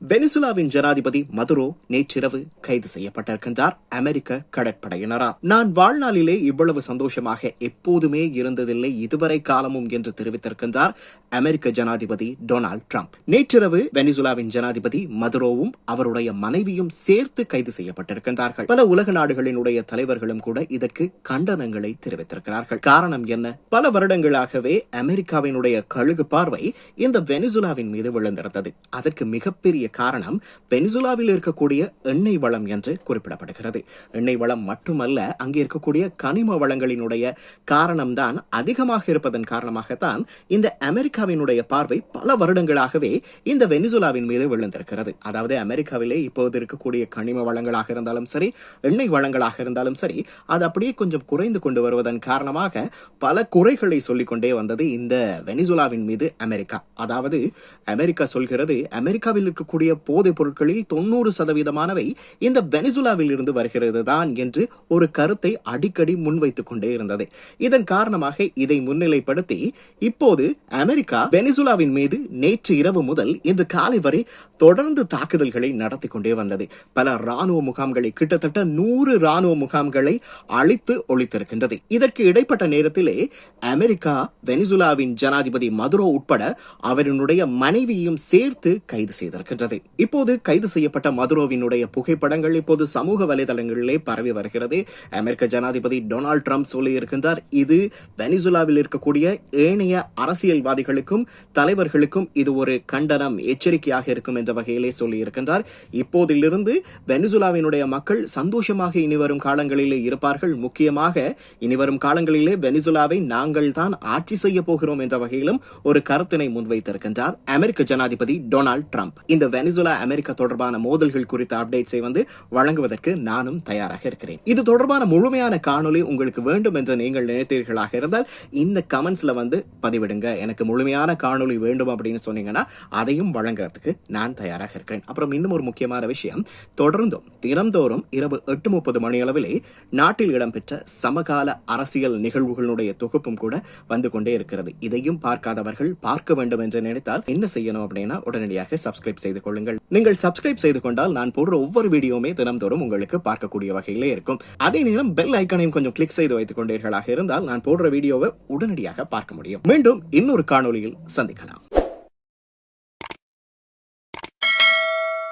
வெனிசுலாவின் ஜனாதிபதி மதுரோ நேற்றிரவு கைது செய்யப்பட்டிருக்கின்றார் அமெரிக்க கடற்படையினரால். நான் வாழ்நாளிலே இவ்வளவு சந்தோஷமாக எப்போதுமே இருந்ததில்லை இதுவரை காலமும் என்று தெரிவித்திருக்கின்றார் அமெரிக்க ஜனாதிபதி டொனால்டு டிரம்ப். நேற்றிரவு வெனிசுலாவின் ஜனாதிபதி மதுரோவும் அவருடைய மனைவியும் சேர்த்து கைது செய்யப்பட்டிருக்கின்றார்கள். பல உலக நாடுகளினுடைய தலைவர்களும் கூட இதற்கு கண்டனங்களை தெரிவித்திருக்கிறார்கள். காரணம் என்ன? பல வருடங்களாகவே அமெரிக்காவினுடைய கழுகு பார்வை இந்த வெனிசுலாவின் மீது விழுந்திருந்தது. அதற்கு மிகப்பெரிய காரணம் வெனிசுலாவில் இருக்கக்கூடிய எண்ணெய் வளம் என்று குறிப்பிடப்படுகிறது. எண்ணெய் வளம் மட்டுமல்ல, அங்கே இருக்கக்கூடிய கனிம வளங்களினுடைய காரணம்தான் அதிகமாக இருப்பதன் காரணமாகத்தான் இந்த அமெரிக்காவினுடைய பார்வை பல வருடங்களாகவே இந்த வெனிசுலாவின் மீது விழுந்திருக்கிறது. அதாவது அமெரிக்காவிலே இப்போது இருக்கக்கூடிய கனிம வளங்களாக இருந்தாலும் சரி, எண்ணெய் வளங்களாக இருந்தாலும் சரி, அது அப்படியே கொஞ்சம் குறைந்து கொண்டு வருவதன் காரணமாக பல குறைகளை சொல்லிக்கொண்டே வந்தது இந்த வெனிசுலாவின் மீது அமெரிக்கா. அதாவது அமெரிக்கா சொல்கிறது, அமெரிக்காவில் இருக்கக்கூடிய போதைப் பொருட்களில் 90% இந்த வெனிசுலாவில் இருந்து வருகிறது தான் என்று ஒரு கருத்தை அடிக்கடி முன்வைத்துக் கொண்டே இருந்தது. இதன் காரணமாக இதை முன்னிலைப்படுத்தி இப்போது அமெரிக்கா வெனிசுலாவின் மீது நேற்று இரவு முதல் இந்த காலை வரை தொடர்ந்து தாக்குதல்களை நடத்தி கொண்டே வந்தது. பல ராணுவ முகாம்களை, கிட்டத்தட்ட 100 ராணுவ முகாம்களை அழித்து ஒழித்திருக்கின்றது. இதற்கு இடைப்பட்ட நேரத்திலே அமெரிக்கா வெனிசுலாவின் ஜனாதிபதி மதுரோ உட்பட அவருடைய மனைவியையும் சேர்த்து கைது செய்திருக்கின்றது. இப்போது கைது செய்யப்பட்ட மதுரோவினுடைய புகைப்படங்கள் இப்போது சமூக வலைதளங்களிலே பரவி வருகிறது. அமெரிக்க ஜனாதிபதி டொனால்டு டிரம்ப் சொல்லியிருக்கின்றார், இது வெனிசுலாவில் இருக்கக்கூடிய ஏனைய அரசியல்வாதிகளுக்கும் தலைவர்களுக்கும் இது ஒரு கண்டனம், எச்சரிக்கையாக இருக்கும் என்ற வகையிலே சொல்லியிருக்கின்றார். இப்போதிலிருந்து வெனிசுலாவினுடைய மக்கள் சந்தோஷமாக இனிவரும் காலங்களிலே இருப்பார்கள். முக்கியமாக இனிவரும் காலங்களிலே வெனிசுலாவை நாங்கள் தான் ஆட்சி செய்ய போகிறோம் என்ற வகையிலும் ஒரு கருத்தினை முன்வைத்திருக்கின்றார் அமெரிக்க ஜனாதிபதி டொனால்டு டிரம்ப். இந்த வெனிசுலா அமெரிக்கா தொடர்பான மோதல்கள் குறித்த அப்டேட்ஸை வழங்குவதற்கு நானும் தயாராக இருக்கிறேன். இது தொடர்பான முழுமையான காணொலி உங்களுக்கு வேண்டும் என்று நீங்கள் நினைத்தீர்களாக இருந்தால் இந்த கமெண்ட்ஸ்ல பதிவிடுங்க. எனக்கு முழுமையான காணொலி வேண்டும் அப்படின்னு சொன்னீங்கன்னா அதையும் வழங்குறதுக்கு நான் தயாராக இருக்கிறேன். அப்புறம் இன்னும் ஒரு முக்கியமான விஷயம், தொடர்ந்தும் தினம்தோறும் இரவு 8:30 மணி அளவிலே நாட்டில் இடம்பெற்ற சமகால அரசியல் நிகழ்வுகளுடைய தொகுப்பும் கூட வந்து கொண்டே இருக்கிறது. இதையும் பார்க்காதவர்கள் பார்க்க வேண்டும் என்று நினைத்தால் என்ன செய்யணும் அப்படின்னா உடனடியாக சப்ஸ்கிரைப் செய்து கொள்ளுங்கள். நீங்கள் சப்ஸ்கிரைப் செய்து கொண்டால் நான் போடுற ஒவ்வொரு வீடியோவுமே தினம்தோறும் உங்களுக்கு பார்க்கக்கூடிய வகையிலே இருக்கும். அதே நேரம் பெல் ஐக்கானையும் கொஞ்சம் கிளிக் செய்து வைத்துக் கொண்டீர்களாக இருந்தால் நான் போடுற வீடியோவை உடனடியாக பார்க்க முடியும். மீண்டும் இன்னொரு காணொலியில் சந்திக்கலாம்.